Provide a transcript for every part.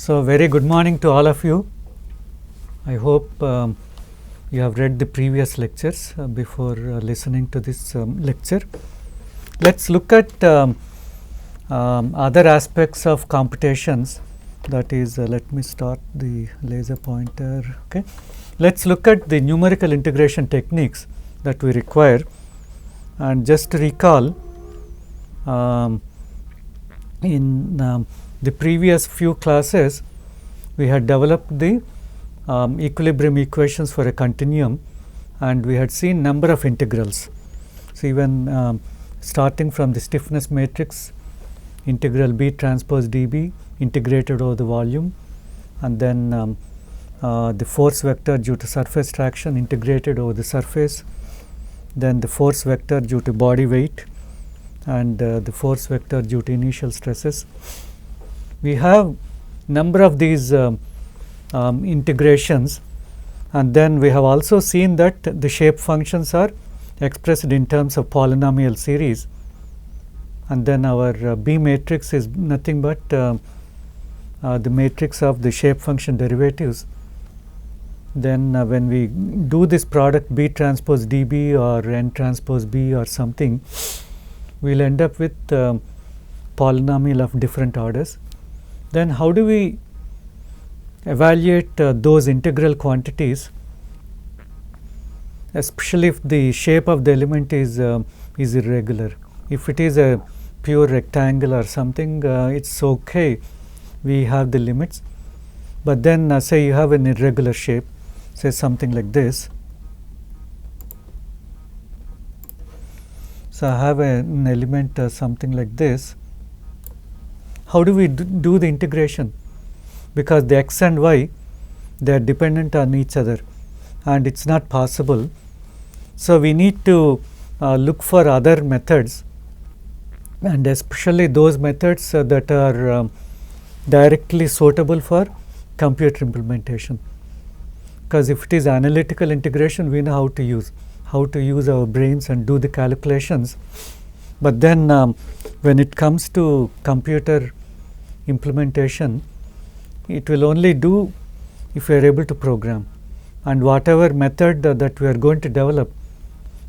So, very good morning to all of you. I hope you have read the previous lectures before listening to this lecture. Let us look at other aspects of computations, that is let me start the laser pointer. Okay. Let us look at the numerical integration techniques that we require, and just to recall, in the previous few classes we had developed the equilibrium equations for a continuum, and we had seen number of integrals. So, even starting from the stiffness matrix, integral B transpose dB integrated over the volume, and then the force vector due to surface traction integrated over the surface, then the force vector due to body weight, and the force vector due to initial stresses. We have number of these integrations, and then we have also seen that the shape functions are expressed in terms of polynomial series, and then our B matrix is nothing but the matrix of the shape function derivatives. Then when we do this product B transpose dB or N transpose B or something, we will end up with polynomial of different orders. Then how do we evaluate those integral quantities, especially if the shape of the element is irregular. If it is a pure rectangle or something, it's okay, we have the limits. But then say you have an irregular shape, say something like this. So, I have an element something like this. How do we do the integration? Because the x and y, they are dependent on each other and it is not possible. So, we need to look for other methods, and especially those methods that are directly suitable for computer implementation. Because if it is analytical integration, we know how to use our brains and do the calculations. But then when it comes to computer implementation, it will only do if we are able to program, and whatever method that we are going to develop,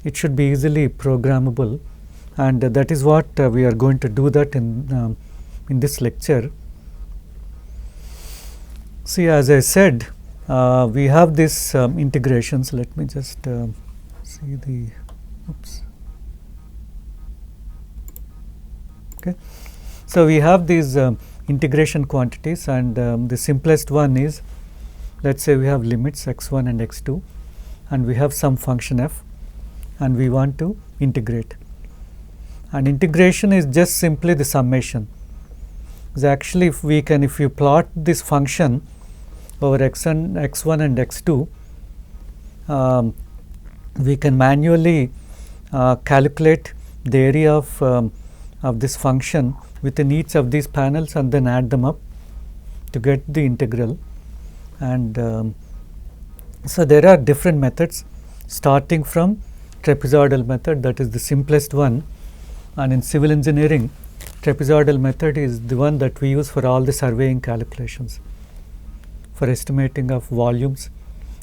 it should be easily programmable, and that is what we are going to do that in this lecture. See, as I said, we have this integrations. Let me just see the oops. Okay. So, we have these integration quantities, and the simplest one is, let us say we have limits x1 and x2, and we have some function f, and we want to integrate. And integration is just simply the summation. So, actually if you plot this function over x1 and x2, we can manually calculate the area of this function within each of these panels and then add them up to get the integral. And so, there are different methods, starting from trapezoidal method, that is the simplest one, and in civil engineering trapezoidal method is the one that we use for all the surveying calculations, for estimating of volumes,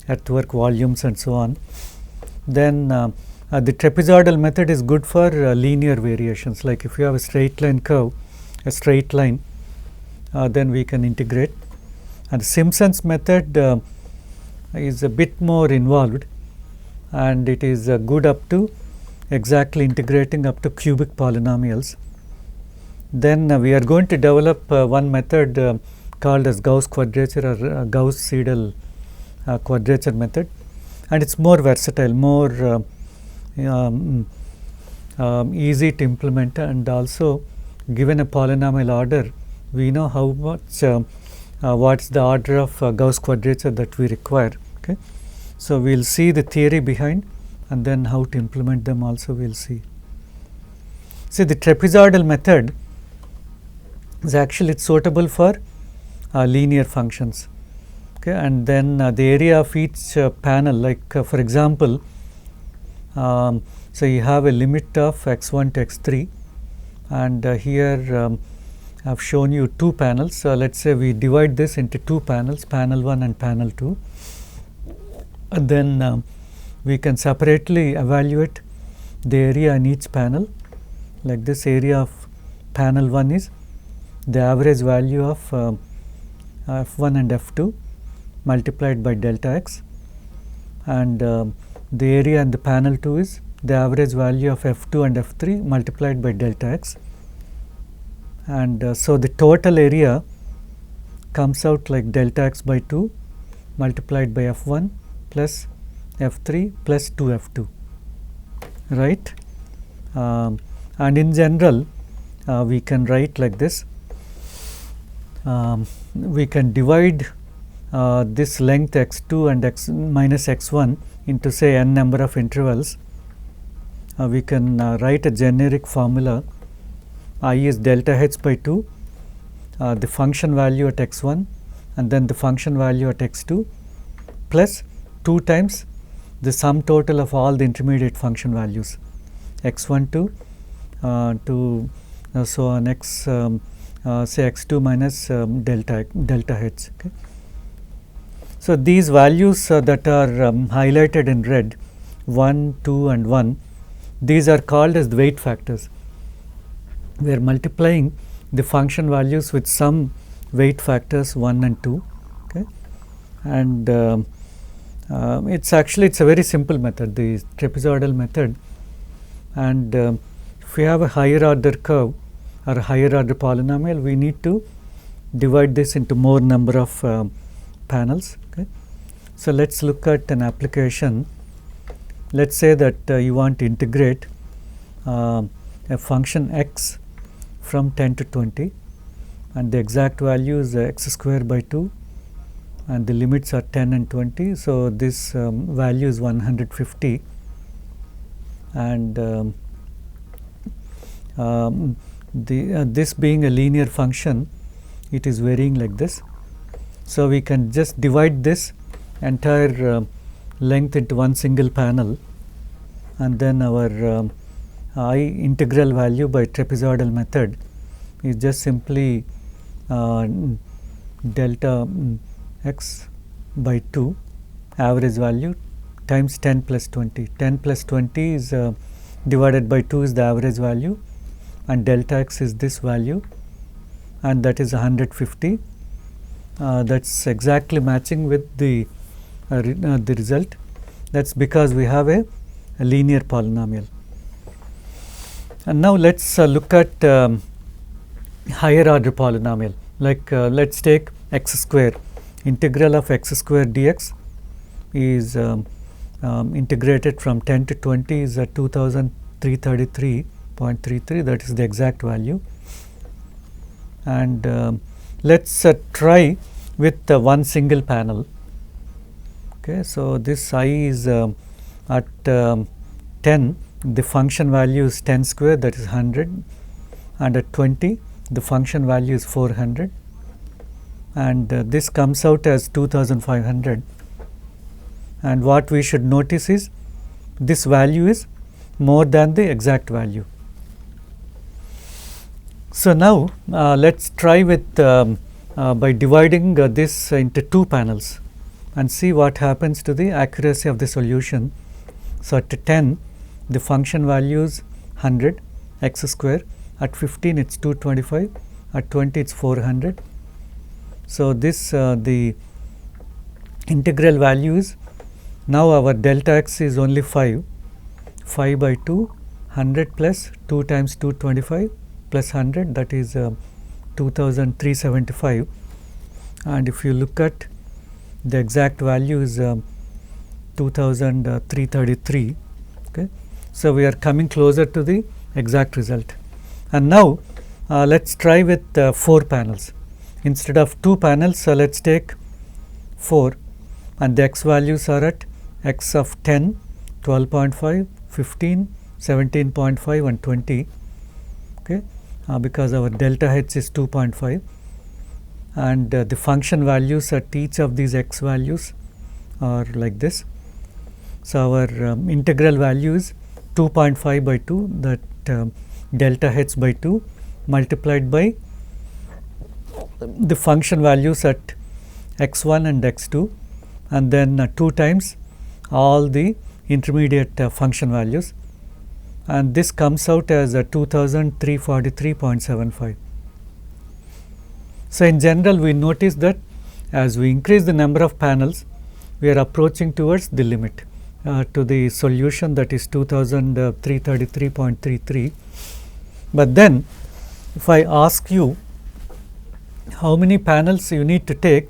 earthwork volumes and so on. Then the trapezoidal method is good for linear variations, like if you have a straight line curve, a straight line, then we can integrate. And Simpson's method is a bit more involved, and it is good up to exactly integrating up to cubic polynomials. Then we are going to develop one method called as Gauss quadrature or Gauss-Seidel quadrature method, and it is more versatile, more easy to implement, and also given a polynomial order, we know how much what is the order of Gauss quadrature that we require. Okay. So, we will see the theory behind, and then how to implement them also we will see. See, the trapezoidal method is actually suitable for linear functions. Okay. And then the area of each panel, like for example, so you have a limit of x1 to x3, and here I have shown you two panels. So let's say we divide this into two panels, panel 1 and panel 2. And then we can separately evaluate the area in each panel. Like this, area of panel 1 is the average value of f1 and f2 multiplied by delta x, and the area in the panel 2 is the average value of f2 and f3 multiplied by delta x. And so the total area comes out like delta x by 2 multiplied by f1 plus f3 plus 2f2, right? And in general we can write like this. We can divide this length x2 and x minus x1 into say n number of intervals. We can write a generic formula. I is delta h by 2, the function value at x1 and then the function value at x2 plus 2 times the sum total of all the intermediate function values x1 to so on x say x2 minus delta h. Okay. So these values that are highlighted in red, 1, 2 and 1, these are called as the weight factors. We are multiplying the function values with some weight factors 1 and 2. Okay. And it's a very simple method, the trapezoidal method. And if we have a higher order curve or a higher order polynomial, we need to divide this into more number of panels. Okay. So let's look at an application. Let's say that you want to integrate a function x from 10 to 20, and the exact value is x square by 2, and the limits are 10 and 20. So this value is 150, and this being a linear function, it is varying like this. So we can just divide this entire length into one single panel, and then our I integral value by trapezoidal method is just simply delta x by 2 average value times 10 plus 20. 10 plus 20 is divided by 2 is the average value, and delta x is this value, and that is 150. That's exactly matching with the result. That's because we have a linear polynomial. And now let's look at higher order polynomial. Like let's take x square. Integral of x square dx is integrated from 10 to 20 is 2333.33. That is the exact value. And let's try with one single panel. Okay, so this I is at 10. The function value is 10 square, that is 100, and at 20 the function value is 400, and this comes out as 2500. And what we should notice is this value is more than the exact value. So now let's try with by dividing this into two panels and see what happens to the accuracy of the solution. So at 10 the function value is 100 x square, at 15 it's 225, at 20 it's 400. So this the integral value is, now our delta x is only 5 by 2, 100 plus 2 times 225 plus 100, that is 2375, and if you look at the exact value is 2333. Okay. So we are coming closer to the exact result. And now let's try with 4 panels. Instead of 2 panels, let's take 4, and the x values are at x of 10, 12.5, 15, 17.5 and 20. Okay. Because our delta h is 2.5, and the function values at each of these x values are like this. So our integral value is 2.5 by 2, that delta h by 2 multiplied by the function values at x1 and x2, and then 2 times all the intermediate function values, and this comes out as 2343.75. So, in general we notice that as we increase the number of panels, we are approaching towards the limit to the solution, that is 2333.33. But then if I ask you how many panels you need to take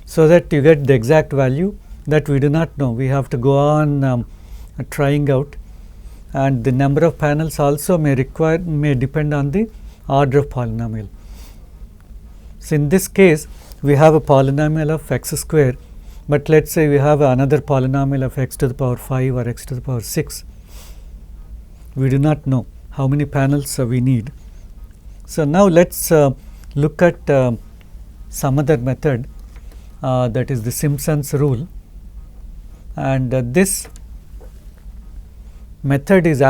so that you get the exact value, that we do not know. We have to go on trying out, and the number of panels also may depend on the order of polynomial. So, in this case we have a polynomial of x square, but let us say we have another polynomial of x to the power 5 or x to the power 6. We do not know how many panels we need. So, now let us look at some other method, that is the Simpson's rule, and this method is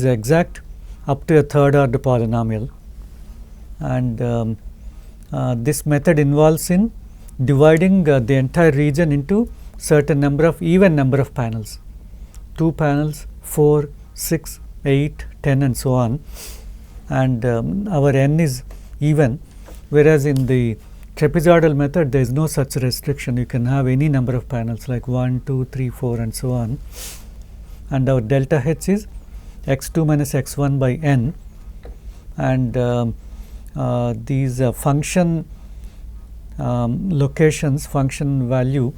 exact up to a third order polynomial, and this method involves in dividing the entire region into certain number of even number of panels, 2 panels, 4, 6, 8, 10 and so on, and our n is even, whereas in the trapezoidal method there is no such restriction. You can have any number of panels like 1, 2, 3, 4 and so on, and our delta h is x2 minus x1 by n, and these function locations, function value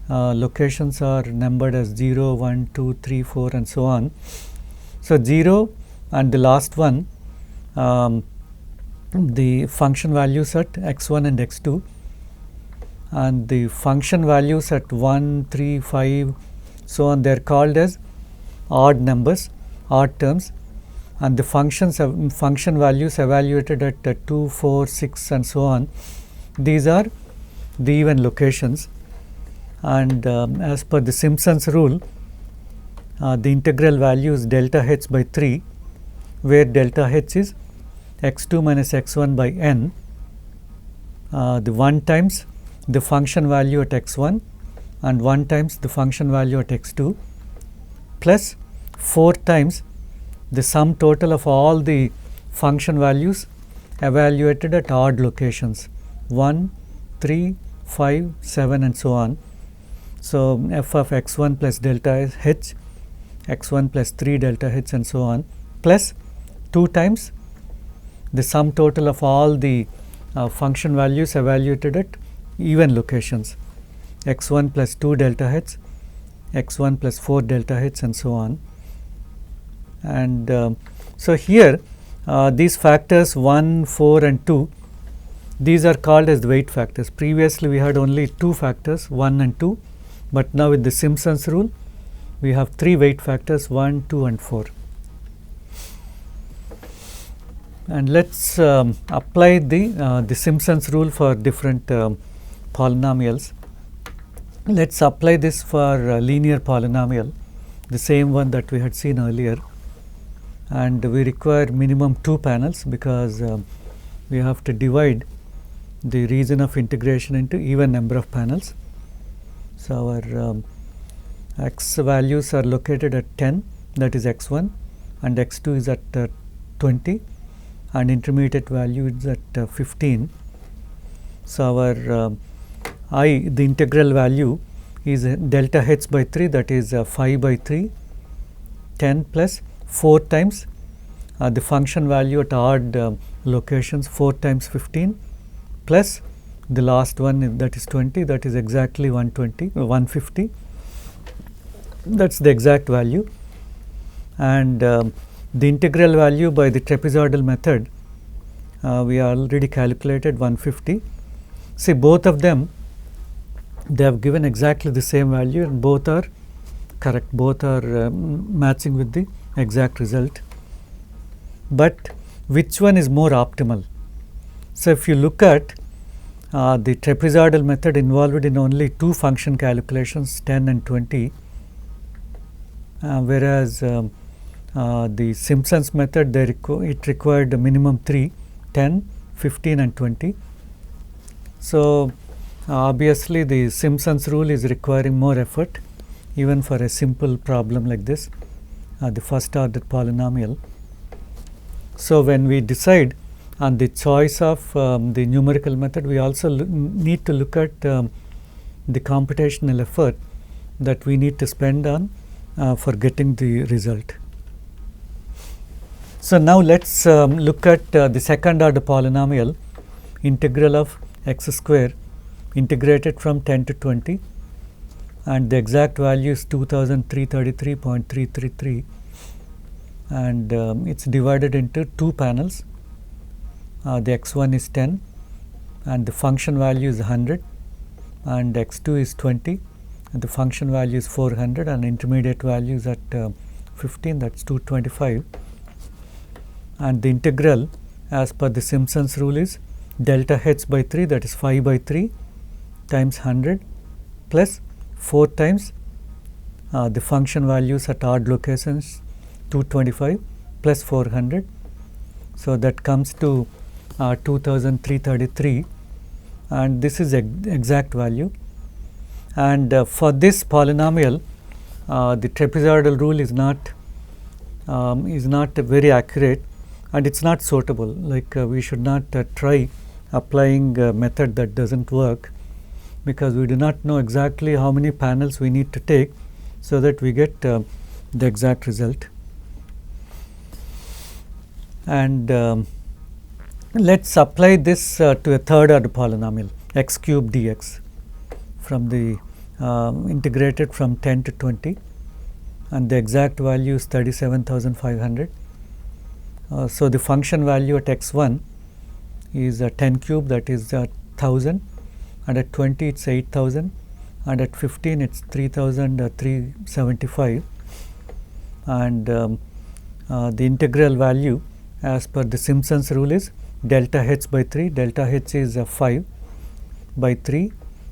locations are numbered as 0, 1, 2, 3, 4 and so on. So, 0 and the last one, the function values at x1 and x2, and the function values at 1, 3, 5 so on, they are called as odd numbers, odd terms, and the function values evaluated at 2, 4, 6 and so on, these are the even locations. And as per the Simpson's rule, the integral value is delta h by 3, where delta h is x2 minus x1 by n, the 1 times the function value at x1 and 1 times the function value at x2 plus 4 times the sum total of all the function values evaluated at odd locations 1, 3, 5, 7 and so on. So, f of x1 plus delta h, x1 plus 3 delta h and so on, plus 2 times the sum total of all the function values evaluated at even locations, x1 plus 2 delta h, x1 plus 4 delta h and so on. And so, here these factors 1, 4 and 2, these are called as the weight factors. Previously we had only 2 factors, 1 and 2, but now with the Simpson's rule we have 3 weight factors, 1, 2 and 4. And let us apply the Simpson's rule for different polynomials. Let us apply this for linear polynomial, the same one that we had seen earlier, and we require minimum 2 panels because we have to divide the region of integration into even number of panels. So, our x values are located at 10, that is x1, and x2 is at 20, and intermediate value is at 15. So, our the integral value is delta h by 3, that is 5 by 3, 10 plus 4 times the function value at odd locations 4 times 15 plus the last one, that is 20, that is exactly 150, that is the exact value. And the integral value by the trapezoidal method we already calculated 150. See, both of them, they have given exactly the same value and both are correct, both are matching with the exact result. But which one is more optimal? So, if you look at the trapezoidal method involved in only 2 function calculations, 10 and 20, whereas the Simpson's method it required a minimum 3, 10, 15 and 20. So obviously the Simpson's rule is requiring more effort even for a simple problem like this, the first order polynomial. So when we decide on the choice of the numerical method, we also need to look at the computational effort that we need to spend on for getting the result. So now let's look at the second order polynomial, integral of x square integrated from 10 to 20, and the exact value is 2333.333, and it's divided into two panels. The x1 is 10 and the function value is 100, and x2 is 20 and the function value is 400, and intermediate value is at 15, that's 225. And the integral as per the Simpson's rule is delta h by 3, that is 5 by 3 times 100 plus 4 times the function values at odd locations 225 plus 400. So that comes to 2333, and this is exact value. And for this polynomial, the trapezoidal rule is not very accurate, and it's not suitable. Like we should not try applying a method that doesn't work, because we do not know exactly how many panels we need to take so that we get the exact result. And let's apply this to a third order polynomial, x cube dx, from the integrated from 10 to 20, and the exact value is 37,500. So the function value at x1 is 10 cube, that is 1000, and at 20 it's 8000, and at 15 it's 3375, and the integral value as per the Simpson's rule is delta h by 3. Delta h is 5 by 3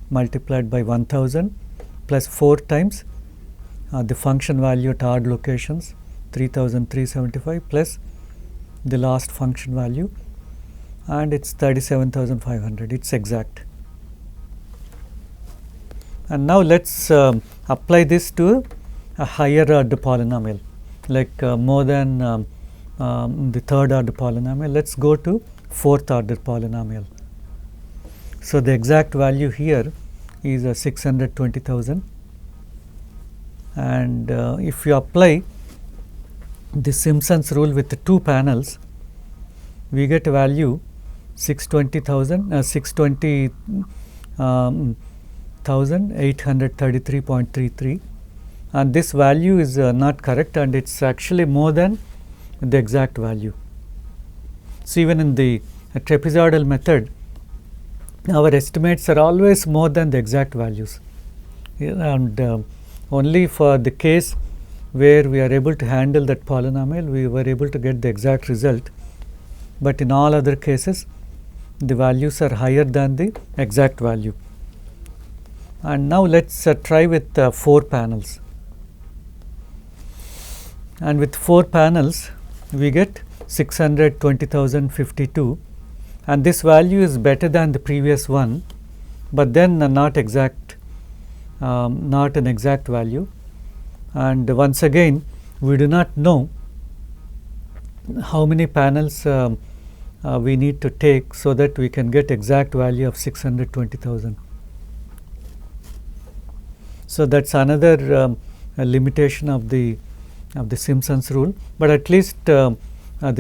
multiplied by 1000 plus 4 times the function value at odd locations 3375 plus the last function value, and it's 37,500. It's exact. And now let's apply this to a higher order polynomial, like more than the third order polynomial. Let's go to fourth order polynomial. So the exact value here is 620,000, and if you apply the Simpson's rule with the two panels, we get a value 620,833.33, and this value is not correct, and it's actually more than the exact value. So even in the trapezoidal method, our estimates are always more than the exact values, and only for the case where we are able to handle that polynomial, we were able to get the exact result, but in all other cases the values are higher than the exact value. And now let's try with 4 panels, and with 4 panels we get 620,052, and this value is better than the previous one, but then not exact, not an exact value. And once again we do not know how many panels we need to take so that we can get exact value of 620,000. So that's another limitation of the Simpson's rule, but at least the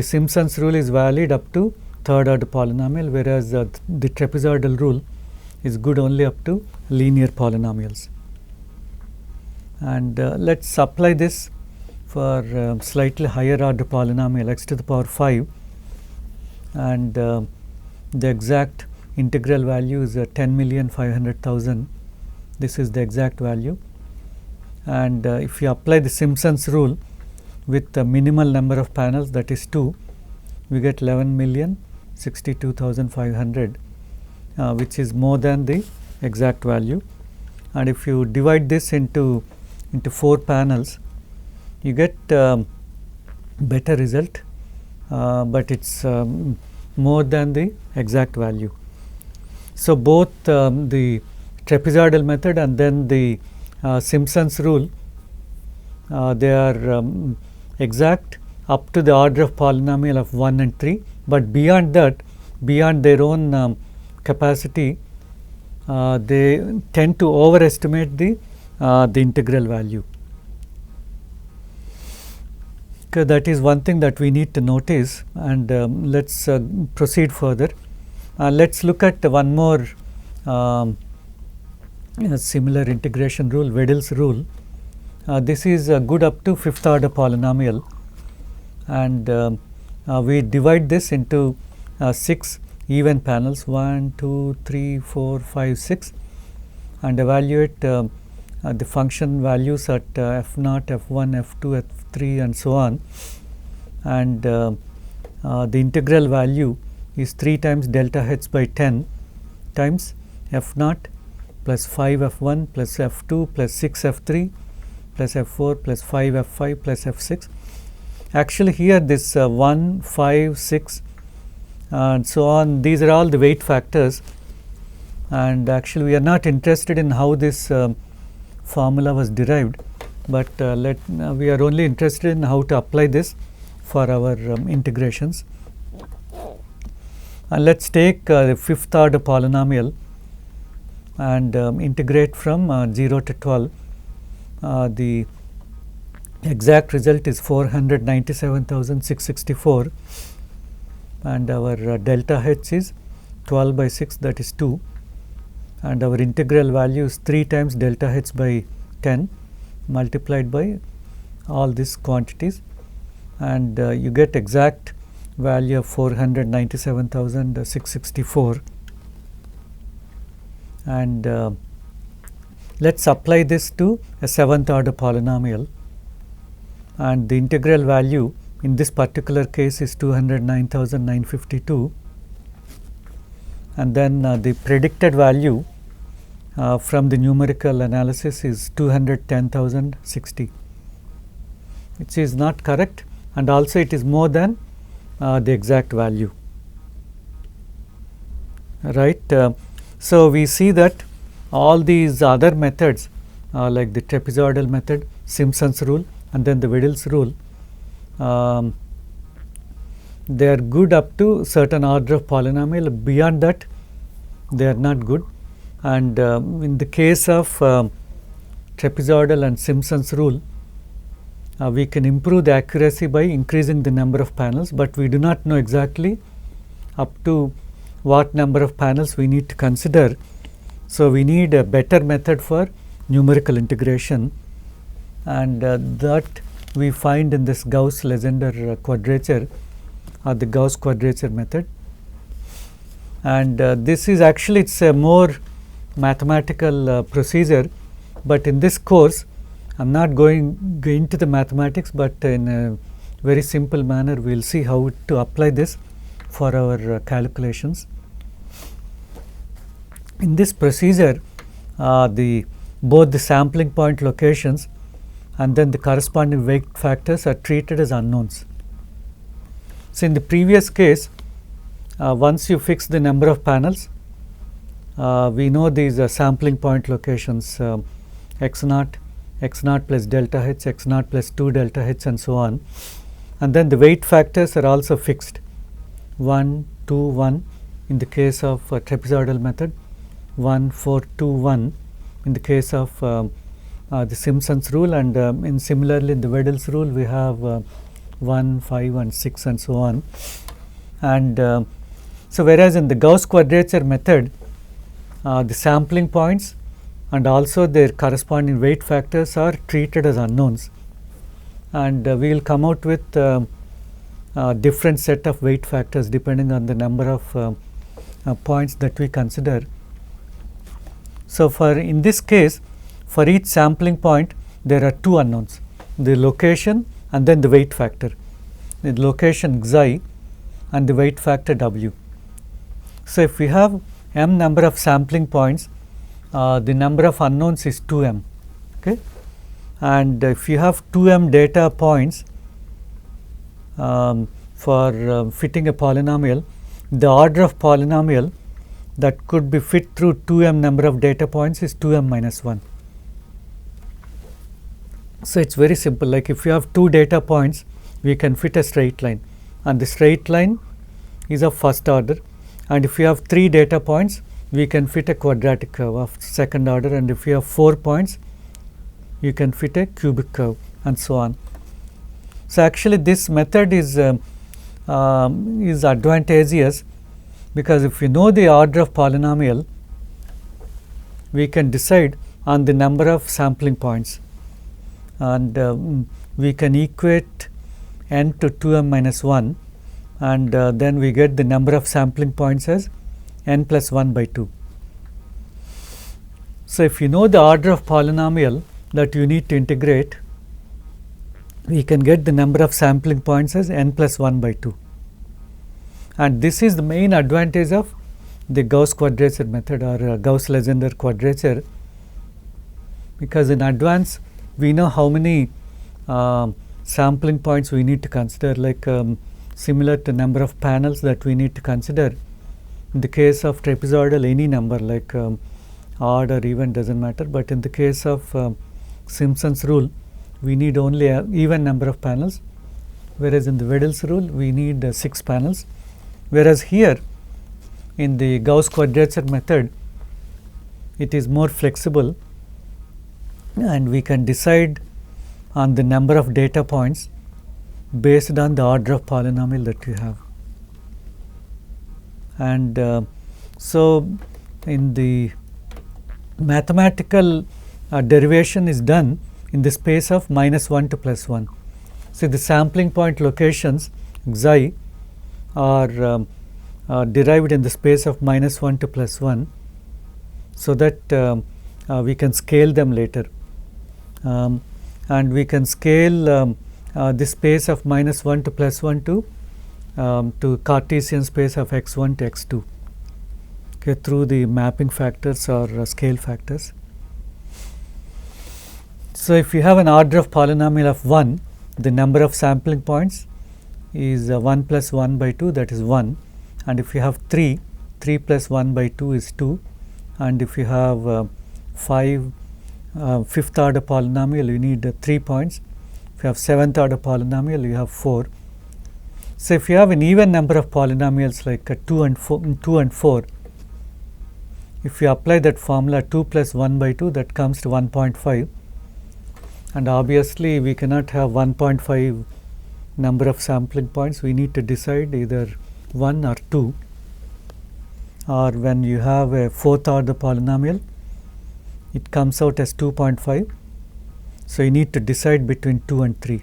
Simpson's rule is valid up to third order polynomial, whereas the trapezoidal rule is good only up to linear polynomials. And let's apply this for slightly higher order polynomial x to the power 5, and the exact integral value is 10,500,000. This is the exact value, and if you apply the Simpson's rule with the minimal number of panels, that is 2, we get 11,062,500, which is more than the exact value. And if you divide this into 4 panels, you get better result, but it's more than the exact value. So, both the trapezoidal method and then the Simpson's rule, they are exact up to the order of polynomial of 1 and 3, but beyond that, beyond their own capacity, they tend to overestimate the integral value. Okay, that is one thing that we need to notice, and let us proceed further. Let us look at one more similar integration rule, Weddell's rule. This is good up to 5th order polynomial, and we divide this into 6 even panels, 1, 2, 3, 4, 5, 6, and evaluate the function values at f0, f1, f2, f3 and so on, and the integral value is 3 times delta h by 10 times f0 plus 5 f1 plus f2 plus 6 f3 plus f4 plus 5 f5 plus f6. Actually here this 1, 5, 6 and so on, these are all the weight factors, and actually we are not interested in how this formula was derived, but we are only interested in how to apply this for our integrations. And let us take the 5th order polynomial and integrate from 0 to 12. The exact result is 497,664, and our delta h is 12 by 6, that is 2, and our integral value is 3 times delta h by 10 multiplied by all these quantities, and you get exact value of 497,664. And let us apply this to a 7th order polynomial, and the integral value in this particular case is 209,952, and then the predicted value from the numerical analysis is 210,060, which is not correct, and also it is more than the exact value, right. So, we see that all these other methods like the trapezoidal method, Simpson's rule and then the Weddell's rule, they are good up to certain order of polynomial. Beyond that they are not good, and in the case of trapezoidal and Simpson's rule, we can improve the accuracy by increasing the number of panels, but we do not know exactly up to what number of panels we need to consider. So, we need a better method for numerical integration, and that we find in this Gauss-Legendre quadrature or the Gauss quadrature method. And this is actually, it's a more mathematical procedure, but in this course I am not going into the mathematics, but in a very simple manner we will see how to apply this for our calculations. In this procedure, both the sampling point locations and then the corresponding weight factors are treated as unknowns. So, in the previous case, once you fix the number of panels, we know these sampling point locations x0, x0 plus delta h, x0 plus 2 delta h and so on, and then the weight factors are also fixed, 1, 2, 1 in the case of trapezoidal method, 1, 4, 2, 1 in the case of the Simpson's rule, and in similarly in the Weddell's rule we have 1, 5 and 6 and so on. And so, whereas in the Gauss quadrature method, the sampling points and also their corresponding weight factors are treated as unknowns, and we will come out with different set of weight factors depending on the number of points that we consider. So, in this case, for each sampling point there are two unknowns, the location and then the weight factor, the location xi and the weight factor w. So, if we have m number of sampling points, the number of unknowns is 2m, okay? And if you have 2m data points for fitting a polynomial, the order of polynomial that could be fit through 2m number of data points is 2m minus 1. So it's very simple, like if you have 2 data points, we can fit a straight line, and the straight line is of first order, and if you have 3 data points, we can fit a quadratic curve of second order, and if you have 4 points, you can fit a cubic curve, and so on. So actually this method is advantageous, because if we know the order of polynomial, we can decide on the number of sampling points, and we can equate n to 2m minus 1, and then we get the number of sampling points as n plus 1 by 2. So if you know the order of polynomial that you need to integrate, we can get the number of sampling points as n plus 1 by 2. And this is the main advantage of the Gauss quadrature method, or Gauss-Legendre quadrature, because in advance we know how many sampling points we need to consider, like similar to number of panels that we need to consider. In the case of trapezoidal, any number like odd or even doesn't matter, but in the case of Simpson's rule, we need only an even number of panels, whereas in the Weddell's rule we need 6 panels, whereas here in the Gauss quadrature method it is more flexible, and we can decide on the number of data points based on the order of polynomial that you have. And so in the mathematical derivation is done in the space of minus 1 to plus 1. So the sampling point locations xi are derived in the space of minus 1 to plus 1, so that we can scale them later, and we can scale the space of minus 1 to plus 1 to Cartesian space of x1 to x2, okay, through the mapping factors or scale factors. So if you have an order of polynomial of 1, the number of sampling points is 1 plus 1 by 2, that is 1, and if you have 3 plus 1 by 2 is 2, and if you have 5th order polynomial, you need 3 points. If you have 7th order polynomial, you have 4. So if you have an even number of polynomials like 2 and 4, if you apply that formula 2 plus 1 by 2, that comes to 1.5, and obviously we cannot have 1.5 number of sampling points. We need to decide either 1 or 2, or when you have a 4th order polynomial, it comes out as 2.5. So you need to decide between 2 and 3,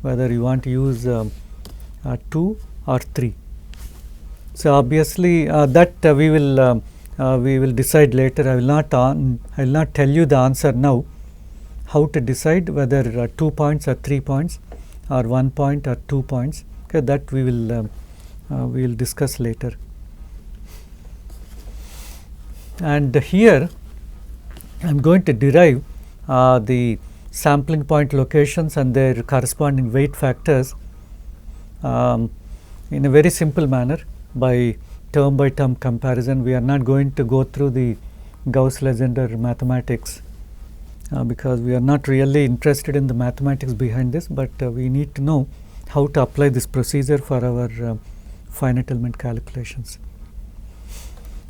whether you want to use 2 or 3. So obviously that we will decide later. I will not tell you the answer now, how to decide whether 2 points or 3 points, or 1 point or 2 points. Okay, that we will discuss later. And here I am going to derive the sampling point locations and their corresponding weight factors in a very simple manner by term by term comparison. We are not going to go through the Gauss-Legendre mathematics because we are not really interested in the mathematics behind this, but we need to know how to apply this procedure for our finite element calculations.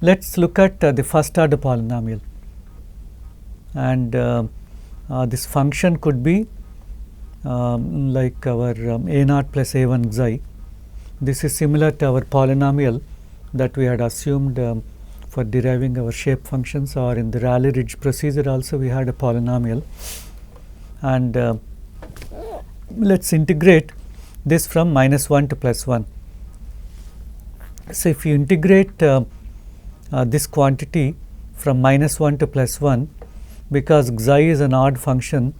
Let us look at the first order polynomial, and this function could be like our a0 plus a1 xi. This is similar to our polynomial that we had assumed for deriving our shape functions, or in the Rayleigh-Ridge procedure also we had a polynomial. And let us integrate this from minus 1 to plus 1. So if you integrate this quantity from minus 1 to plus 1, because xi is an odd function,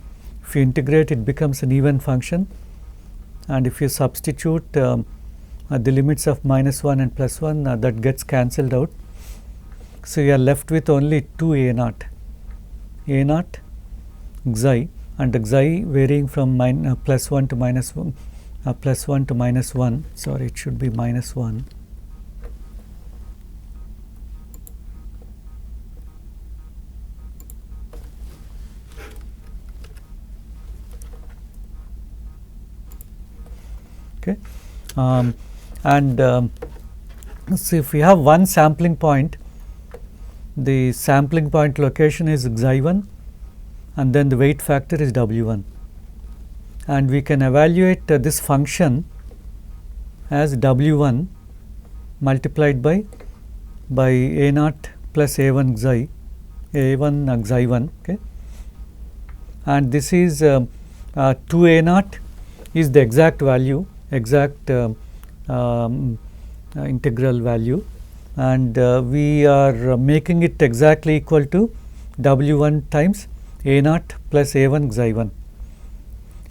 if you integrate it becomes an even function, and if you substitute the limits of minus 1 and plus 1, that gets cancelled out. So you are left with only 2 a0 xi, and xi varying from plus 1 to minus 1, plus 1 to minus 1, sorry, it should be minus 1. So if we have one sampling point, the sampling point location is xi1 and then the weight factor is w1, and we can evaluate this function as w1 multiplied by a0 plus a1 xi1, okay, and this is 2a0 is the exact value, integral value, and we are making it exactly equal to w1 times a0 plus a1 xi1,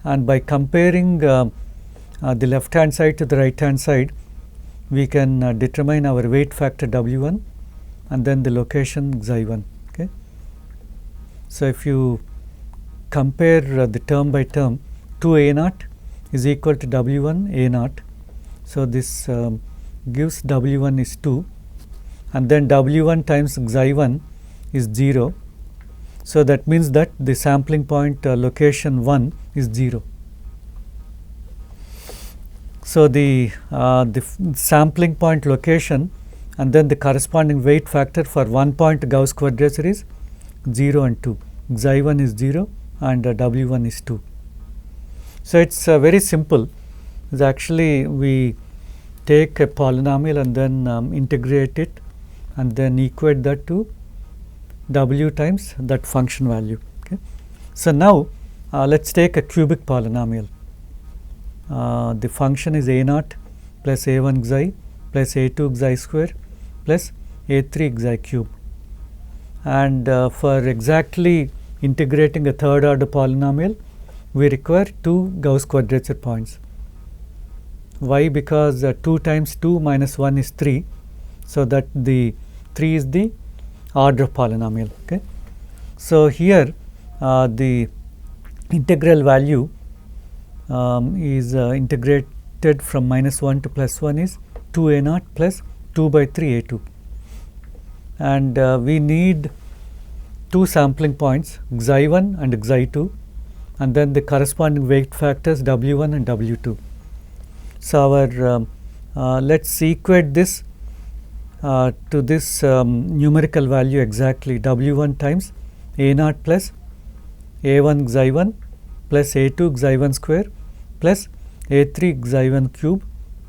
and by comparing the left hand side to the right hand side, we can determine our weight factor w1 and then the location xi1, okay. So if you compare the term by term, 2a0 is equal to w1 a0, so this gives w1 is 2, and then w1 times xi1 is 0, so that means that the sampling point location 1 is 0. So the sampling point location and then the corresponding weight factor for 1 point Gauss quadrature is 0 and 2, xi1 is 0 and w1 is 2. So it's very simple. It's actually we take a polynomial and then integrate it and then equate that to w times that function value, okay. So now let's take a cubic polynomial. The function is a0 plus a1 xi plus a2 xi square plus a3 xi cube, and for exactly integrating a third order polynomial, we require 2 Gauss quadrature points. Why? Because 2 times 2 minus 1 is 3, so that the 3 is the order of polynomial, okay. So here the integral value is integrated from minus 1 to plus 1 is 2a0 plus 2 by 3 a2, and we need 2 sampling points xi1 and xi2, and then the corresponding weight factors w1 and w2. So our let's equate this to this numerical value exactly, w1 times a0 plus a1 xi1 plus a2 xi1 square plus a3 xi1 cube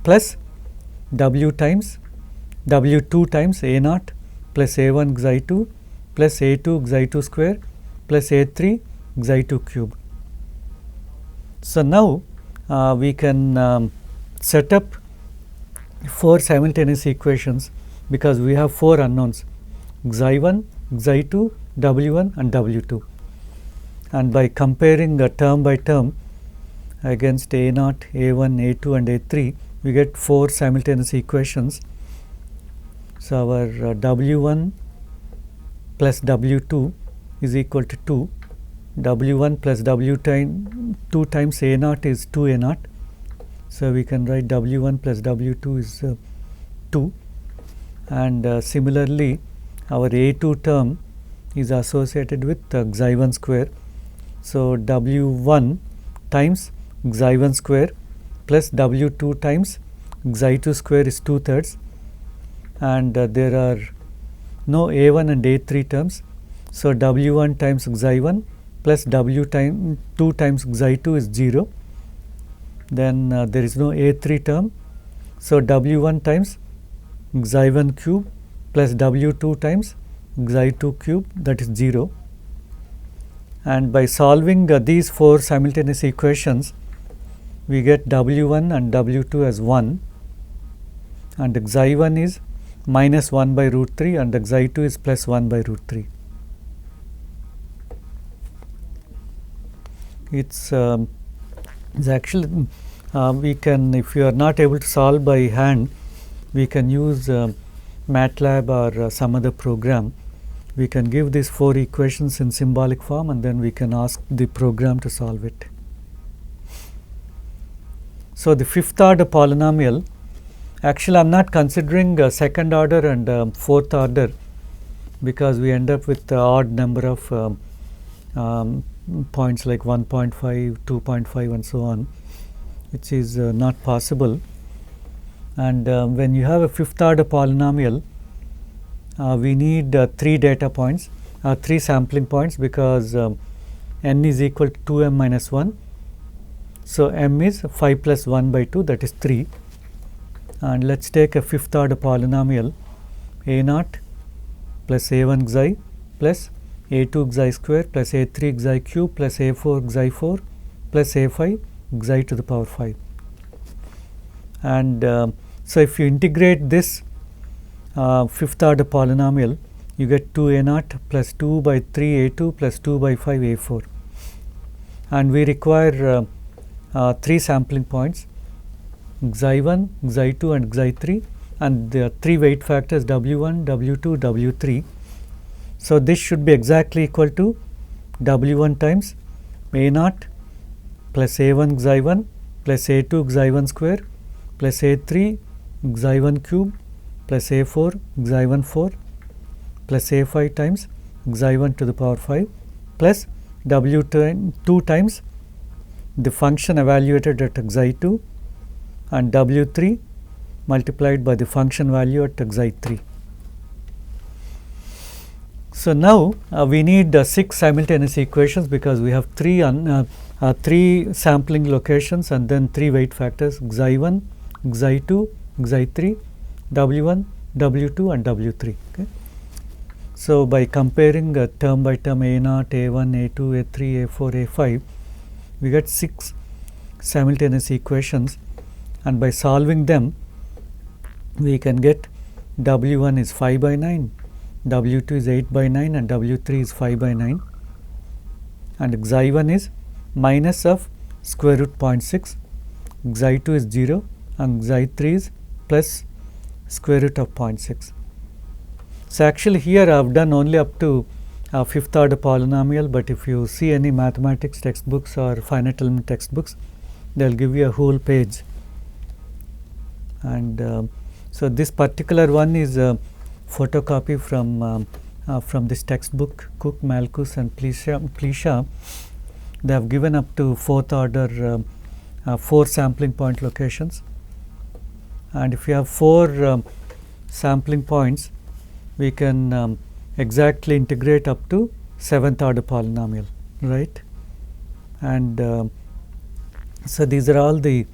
plus w2 times a0 plus a1 xi2 plus a2 xi2 square plus a3 xi2 cube. So now we can set up 4 simultaneous equations, because we have 4 unknowns, xi1, xi2, w1 and w2, and by comparing term by term against a0, a1, a2 and a3, we get 4 simultaneous equations. So our w1 plus w2 is equal to 2, w1 plus w2 times a0 is 2a0, so we can write w1 plus w2 is 2, and similarly our a2 term is associated with xi1 square, so w1 times xi1 square plus w2 times xi2 square is 2/3, and there are no a1 and a3 terms, so w1 times xi1 plus w2 times xi2 is 0, then there is no a3 term, so w1 times xi1 cube plus w2 times xi2 cube, that is 0, and by solving these 4 simultaneous equations, we get w1 and w2 as 1, and xi1 is minus 1 by root 3 and xi2 is plus 1 by root 3. It's actually we can, if you are not able to solve by hand, we can use MATLAB or some other program. We can give these 4 equations in symbolic form and then we can ask the program to solve it. So the 5th order polynomial, actually I am not considering second order and 4th order, because we end up with odd number of points like 1.5, 2.5 and so on, which is not possible. and when you have a fifth order polynomial, we need 3 data points, 3 sampling points, because n is equal to 2m minus 1. So, m is 5 plus 1 by 2, that is 3. And let us take a fifth order polynomial, a0 plus a1 xi plus a2 xi square plus a3 xi cube plus a4 xi 4 plus a5 xi to the power 5. And so, if you integrate this fifth order polynomial, you get 2a0 plus 2 by 3 a2 plus 2 by 5 a4, and we require 3 sampling points, xi1, xi2 and xi3, and there are 3 weight factors w1, w2, w3. So, this should be exactly equal to w1 times a0 plus a1 xi1 plus a2 xi1 square plus a3 xi1 cube plus a4 xi1 4 plus a5 times xi1 to the power 5 plus w2 times the function evaluated at xi2 and w3 multiplied by the function value at xi3. So, now we need 6 simultaneous equations, because we have 3 sampling locations and then 3 weight factors, xi1, xi2, xi3, w1, w2 and w3. Okay. So, by comparing term by term a0, a1, a2, a3, a4, a5, we get 6 simultaneous equations, and by solving them we can get w1 is 5 by 9, w2 is 8 by 9 and w3 is 5 by 9, and xi1 is minus of square root 0.6, xi2 is 0 and xi3 is plus square root of 0.6. So, actually here I have done only up to fifth order polynomial, but if you see any mathematics textbooks or finite element textbooks, they will give you a whole page. And so, this particular one is a photocopy from this textbook, Cook, Malkus and Plisha. They have given up to fourth order 4 sampling point locations, and if you have 4 sampling points, we can exactly integrate up to 7th order polynomial, right. And so, these are all the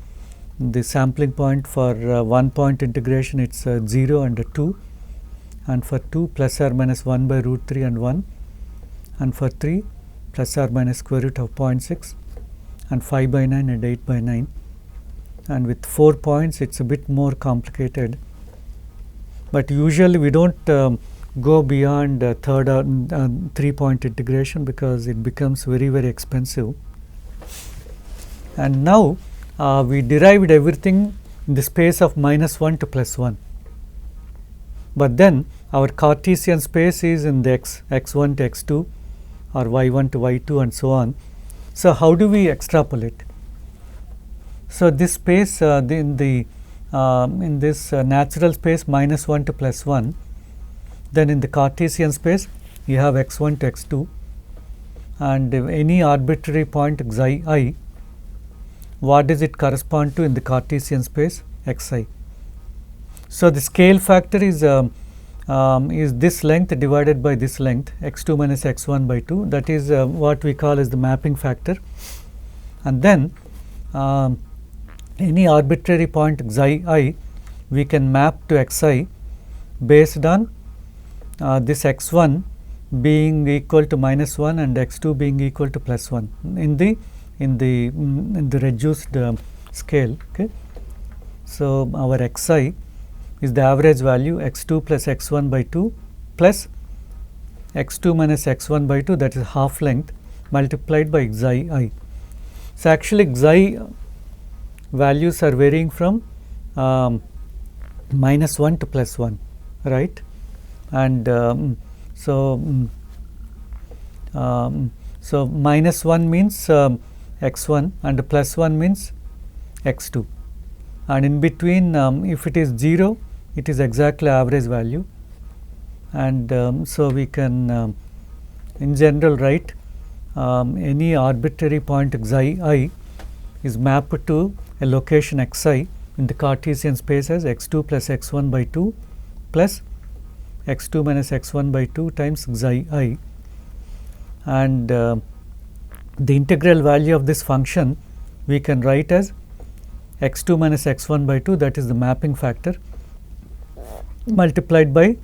sampling point. For 1 point integration, it is 0 and 2, and for 2 plus or minus 1 by root 3 and 1, and for 3 plus or minus square root of 0.6, and 5 by 9 and 8 by 9, and with 4 points it is a bit more complicated, but usually we do not go beyond third or 3 point integration, because it becomes very expensive. And now we derived everything in the space of -1 to +1, but then our Cartesian space is in the x1 to x2 or y1 to y2 and so on. So, how do we extrapolate? So, this space in this natural space -1 to +1, then in the Cartesian space you have x1 to x2, and any arbitrary point xi, what does it correspond to in the Cartesian space? Xi. So, the scale factor is this length divided by this length, x2 minus x1 by 2, that is what we call as the mapping factor, and then any arbitrary point xi we can map to xi based on this x1 being equal to -1 and x2 being equal to +1 in the reduced scale. Okay. So, our xi is the average value x2 plus x1 by 2 plus x2 minus x1 by 2, that is half length, multiplied by xi. So, actually xi values are varying from -1 to +1, right. And so -1 means x1 and +1 means x2, and in between if it is 0, it is exactly average value, and so we can in general write any arbitrary point xi is mapped to a location xi in the Cartesian space as x2 plus x1 by 2 plus x2 minus x1 by 2 times xi I, and the integral value of this function we can write as x2 minus x1 by 2, that is the mapping factor, multiplied by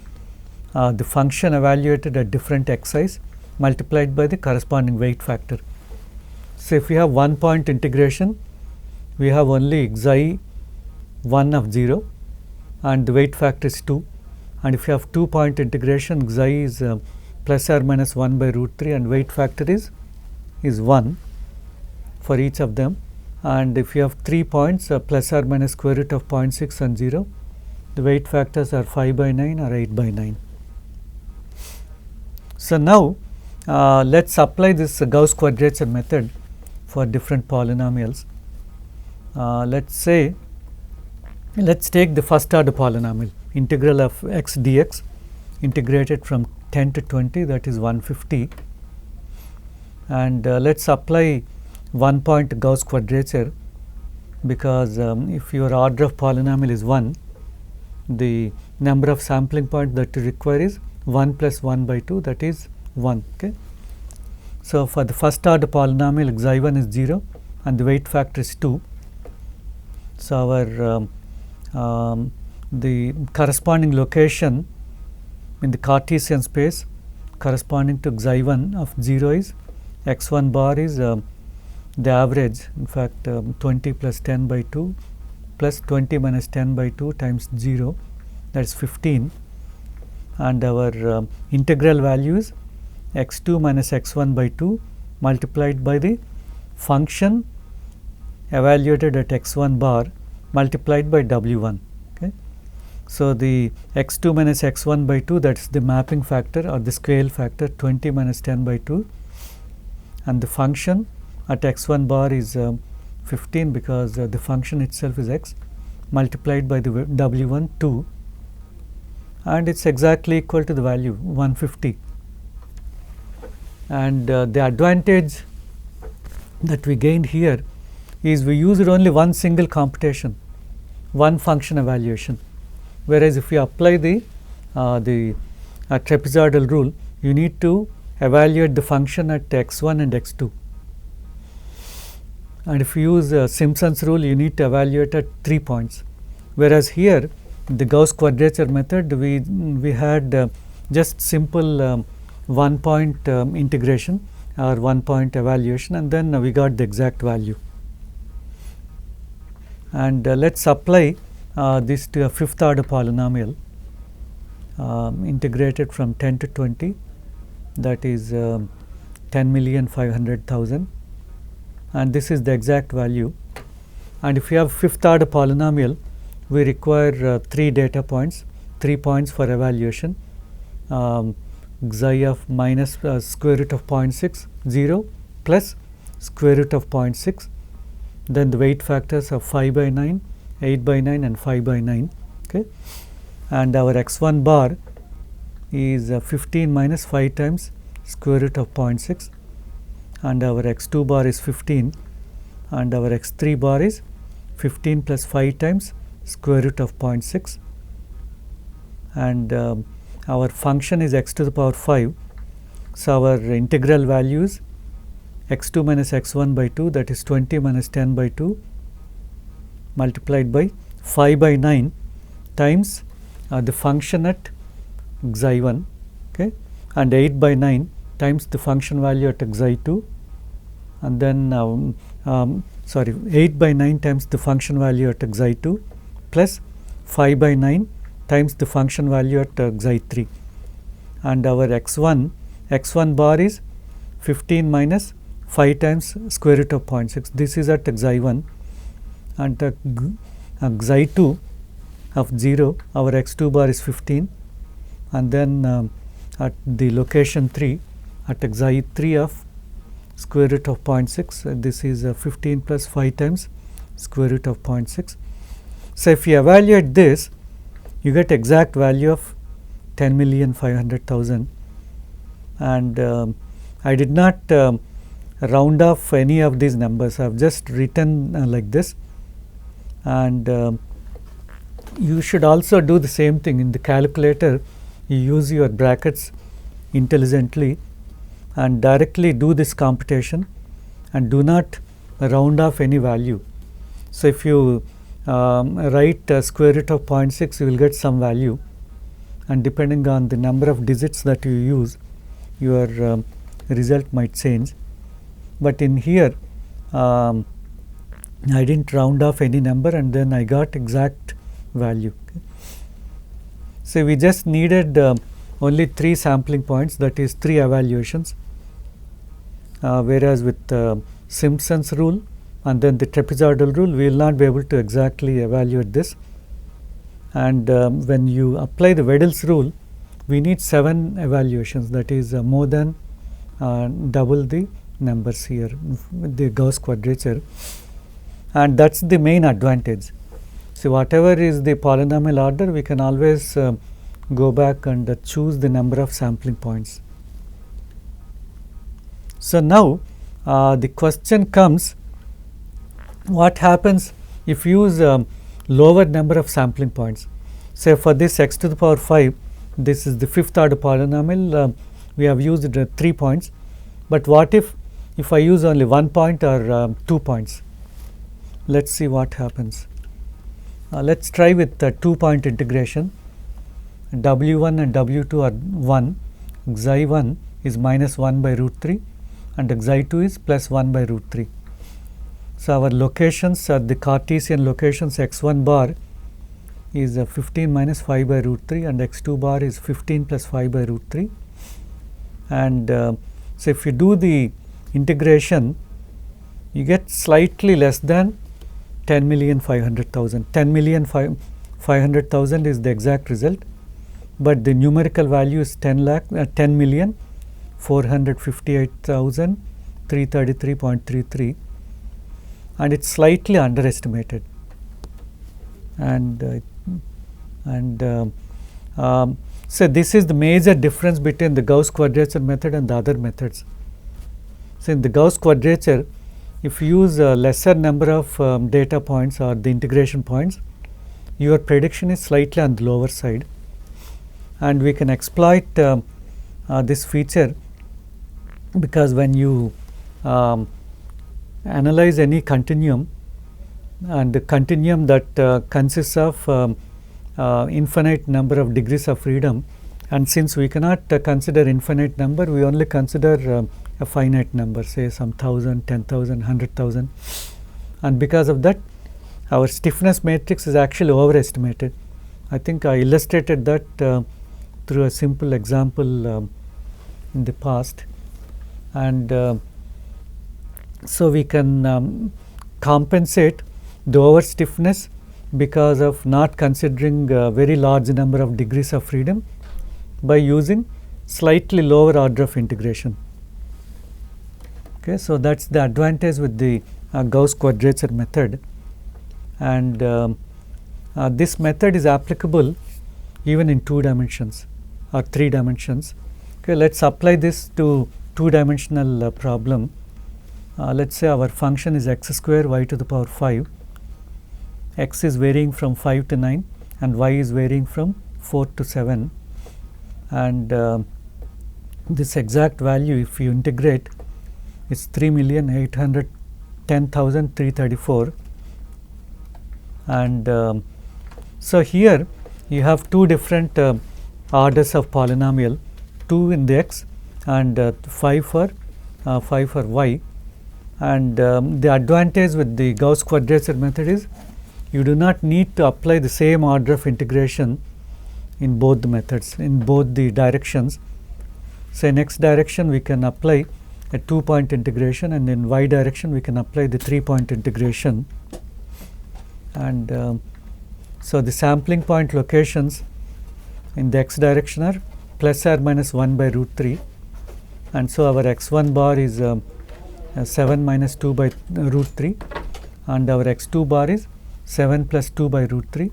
the function evaluated at different xi's multiplied by the corresponding weight factor. So, if we have 1 point integration, we have only xi 1 of 0 and the weight factor is 2, and if you have 2 point integration, xi is plus or minus 1 by root 3 and weight factor is 1 for each of them, and if you have 3 points plus or minus square root of 0.6 and 0, the weight factors are 5 by 9 or 8 by 9. So, now let us apply this Gauss quadrature method for different polynomials. Let us take the first order polynomial, integral of x dx integrated from 10 to 20, that is 150, and let us apply 1 point Gauss quadrature, because if your order of polynomial is 1, the number of sampling points that you require is 1 plus 1 by 2, that is 1. Okay. So, for the first order polynomial xi1 is 0 and the weight factor is 2. So, our the corresponding location in the Cartesian space corresponding to xi1 of 0 is x1 bar is the average, in fact 20 plus 10 by 2 plus 20 minus 10 by 2 times 0, that is 15, and our integral value is x2 minus x1 by 2 multiplied by the function evaluated at x1 bar multiplied by w1. Okay. So, the x2 minus x1 by 2, that is the mapping factor or the scale factor, 20 minus 10 by 2, and the function at x1 bar is 15 because the function itself is x, multiplied by the w1 2, and it is exactly equal to the value 150. And the advantage that we gained here is we used only one single computation, one function evaluation, whereas if you apply the trapezoidal rule, you need to evaluate the function at x1 and x2, and if you use Simpson's rule, you need to evaluate at 3 points, whereas here the Gauss quadrature method we had just simple 1 point integration or 1 point evaluation, and then we got the exact value. And let us apply this to a fifth order polynomial integrated from 10 to 20, that is 10,500,000, and this is the exact value. And if you have fifth order polynomial, we require 3 data points, 3 points for evaluation, xi of minus square root of 0.6, 0 plus square root of 0.6, then the weight factors of 5 by 9, 8 by 9 and 5 by 9. Okay. And our x1 bar is 15 minus 5 times square root of 0.6, and our x2 bar is 15, and our x3 bar is 15 plus 5 times square root of 0.6, and our function is x to the power 5. So, our integral value is x2 minus x1 by 2, that is 20 minus 10 by 2 multiplied by 5 by 9 times the function at xi1, okay, and 8 by 9 times the function value at xi2, and then 8 by 9 times the function value at xi2 plus 5 by 9 times the function value at xi3, and our x1 bar is 15 minus 5 times square root of 0.6. This is at xi1, and xi2 of 0, our x2 bar is 15, and then at the location 3 at xi3 of square root of 0.6, this is 15 plus 5 times square root of 0.6. So, if you evaluate this, you get exact value of 10,500,000, and I did not round off any of these numbers. I have just written like this. and you should also do the same thing in the calculator. You use your brackets intelligently and directly do this computation, and do not round off any value. So if you write square root of 0.6, you will get some value, and depending on the number of digits that you use, your result might change. But in here I didn't round off any number, and then I got exact value. Okay. So we just needed only 3 sampling points, that is 3 evaluations, whereas with Simpson's rule and then the trapezoidal rule, we will not be able to exactly evaluate this. And when you apply the Weddell's rule, we need 7 evaluations, that is more than double the numbers here with the Gauss quadrature, and that is the main advantage. So whatever is the polynomial order, we can always go back and choose the number of sampling points. So now the question comes, what happens if you use lower number of sampling points? Say for this x to the power 5, this is the 5th order polynomial, we have used 3 points, but what if I use only 1 point or 2 points? Let us see what happens. Let us try with 2-point integration. W1 and W2 are 1, xi1 is minus 1 by root 3 and xi2 is plus 1 by root 3. So our locations are the Cartesian locations. X1 bar is 15 minus 5 by root 3 and x2 bar is 15 plus 5 by root 3. And so if you do the integration, you get slightly less than 10,500,000. 10,500,000 is the exact result, but the numerical value is 10,458,333.33, and it's slightly underestimated. And so this is the major difference between the Gauss quadrature method and the other methods. So in the Gauss quadrature, if you use a lesser number of data points or the integration points, your prediction is slightly on the lower side, and we can exploit this feature, because when you analyze any continuum, and the continuum that consists of infinite number of degrees of freedom, and since we cannot consider infinite number, we only consider a finite number, say some 1,000, 10,000, 100,000, and because of that our stiffness matrix is actually overestimated. I think I illustrated that through a simple example in the past, and so we can compensate the over stiffness because of not considering a very large number of degrees of freedom by using slightly lower order of integration. Okay, so that is the advantage with the Gauss quadrature method, and this method is applicable even in 2 dimensions or 3 dimensions. Okay, let us apply this to 2-dimensional problem. Let us say our function is x square y to the power 5. X is varying from 5 to 9 and y is varying from 4 to 7, and this exact value, if you integrate, is 3,810,334, and so here you have 2 different orders of polynomial, 2 in the x and 5 for y, and the advantage with the Gauss quadrature method is you do not need to apply the same order of integration in both the methods, in both the directions. So in x direction we can apply a 2-point integration, and in y direction we can apply the 3-point integration, and so the sampling point locations in the x direction are plus or minus 1 by root 3, and so our x1 bar is 7 minus 2 by root 3, and our x2 bar is 7 plus 2 by root 3,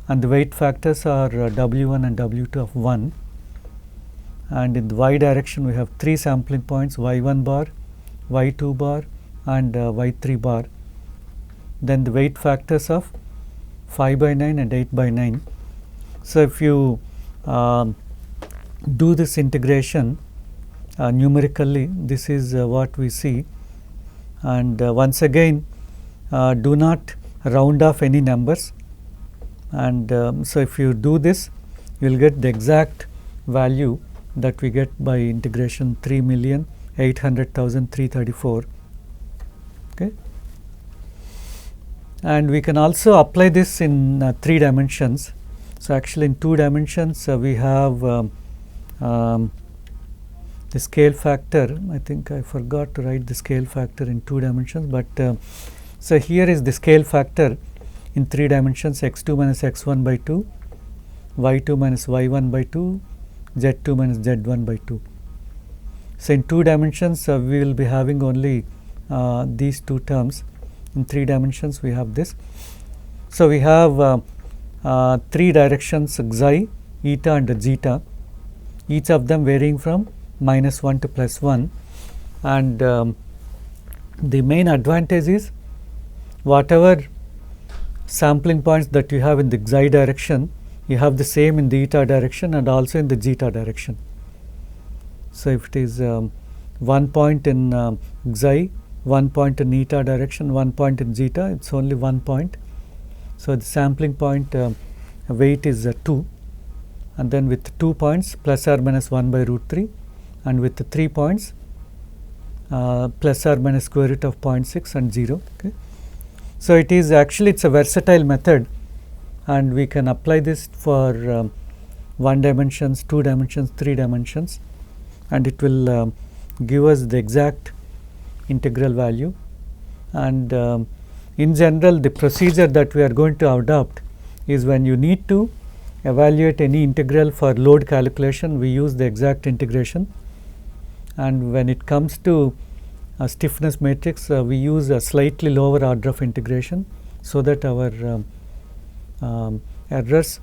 and the weight factors are W1 and W2 of 1. And in the y direction we have 3 sampling points, y1 bar, y2 bar and y3 bar, then the weight factors of 5 by 9 and 8 by 9. So if you do this integration numerically, this is what we see. And once again, do not round off any numbers, and so if you do this, you will get the exact value that we get by integration 3,800,334. Okay. And we can also apply this in 3 dimensions. So actually in 2 dimensions we have the scale factor. I think I forgot to write the scale factor in 2 dimensions, but so here is the scale factor in 3 dimensions: x2 minus x1 by 2, y2 minus y1 by 2, z2 minus z1 by 2. So in 2 dimensions we will be having only these 2 terms. In 3 dimensions we have this. So we have 3 directions: xi, eta and zeta, each of them varying from -1 to +1. And the main advantage is whatever sampling points that you have in the xi direction, you have the same in the eta direction and also in the zeta direction. So if it is 1 point in xi, 1 point in eta direction, 1 point in zeta, it's only 1 point. So the sampling point weight is 2, and then with 2 points plus or minus 1 by root 3, and with 3 points plus or minus square root of 0.6 and 0. Okay. So it is actually, it's a versatile method, and we can apply this for 1 dimensions, 2 dimensions, 3 dimensions, and it will give us the exact integral value. And in general, the procedure that we are going to adopt is when you need to evaluate any integral for load calculation, we use the exact integration, and when it comes to a stiffness matrix, we use a slightly lower order of integration, so that our errors,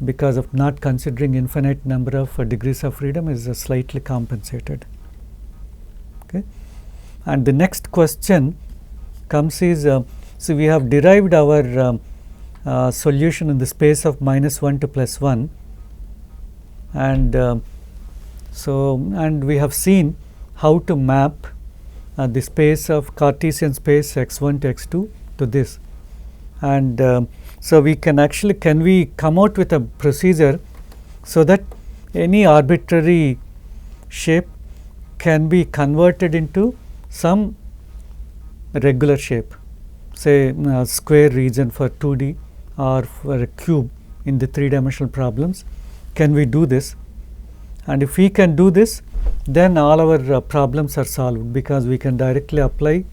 because of not considering infinite number of degrees of freedom, is slightly compensated. Okay. And the next question comes is, so we have derived our solution in the space of -1 to +1, and and we have seen how to map the space of Cartesian space x1 to x2 to this. And so we can actually, can we come out with a procedure so that any arbitrary shape can be converted into some regular shape, say square region for 2D or for a cube in the 3-dimensional problems. Can we do this? And if we can do this, then all our problems are solved, because we can directly apply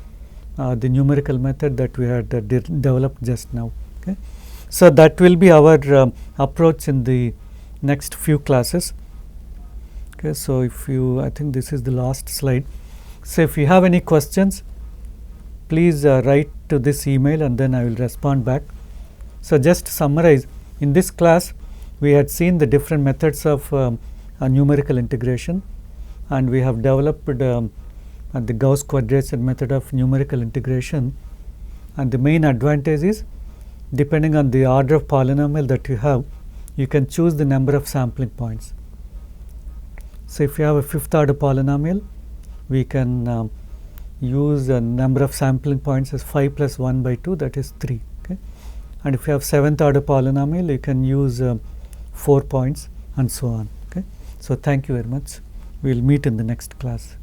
the numerical method that we had developed just now. Okay. So that will be our approach in the next few classes. Okay. So if you, I think this is the last slide. So if you have any questions, please write to this email and then I will respond back. So just to summarize, in this class we had seen the different methods of numerical integration, and we have developed the Gauss quadrature method of numerical integration. And the main advantage is, depending on the order of polynomial that you have, you can choose the number of sampling points. So if you have a 5th order polynomial, we can use a number of sampling points as 5 plus 1 by 2, that is 3. Okay. And if you have 7th order polynomial, you can use 4 points and so on. Okay. So thank you very much. We will meet in the next class.